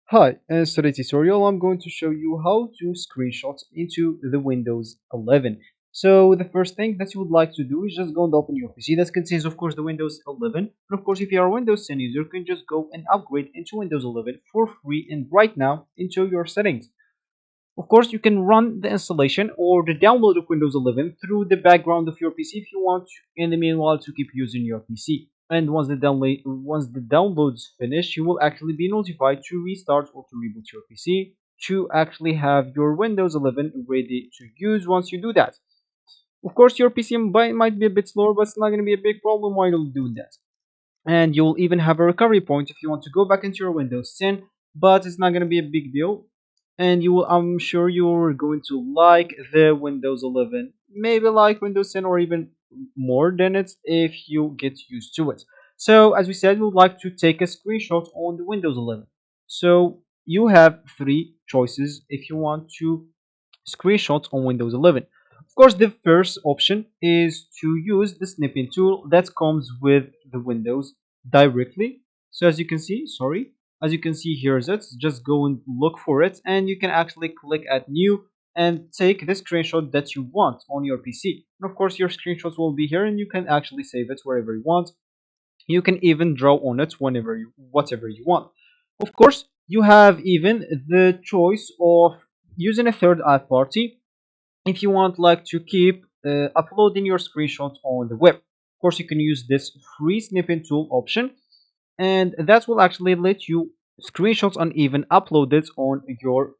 Hi, in today's tutorial I'm going to show you how to screenshot into the Windows 11. So the first thing that you would like to do is just go and open your PC. That contains of course the Windows 11. And of course if you are a Windows 10 user you can just go and upgrade into Windows 11 for free and right now into your settings. Of course, you can run the installation or the download of Windows 11 through the background of your PC if you want, in the meanwhile, to keep using your PC. And once the downloads finish, you will actually be notified to restart or to reboot your PC to actually have your Windows 11 ready to use once you do that. Of course, your PC might be a bit slower, but it's not going to be a big problem while you do that. And you'll even have a recovery point if you want to go back into your Windows 10, but it's not going to be a big deal. And I'm sure you're going to like the Windows 11, maybe like Windows 10 or even more than it if you get used to it. So as we said, we would like to take a screenshot on the Windows 11. So you have three choices if you want to screenshot on Windows 11. Of course, the first option is to use the snipping tool that comes with the Windows directly. So as you can see, as you can see here is it. Just go and look for it and you can actually click at new and take the screenshot that you want on your PC. And of course, your screenshots will be here and you can actually save it wherever you want. You can even draw on it whatever you want. Of course, you have even the choice of using a third party if you want like to keep uploading your screenshots on the web. Of course, you can use this free snipping tool option, and that will actually let you screenshots and even upload it on your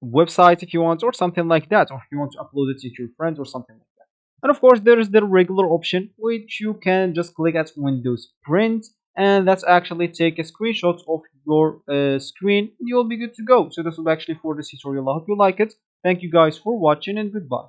website if you want, or something like that, or if you want to upload it to your friends or something like that. And of course, there is the regular option which you can just click at Windows Print, and that's actually take a screenshot of your screen. You'll be good to go. So this will be actually for this tutorial. I hope you like it. Thank you guys for watching and goodbye.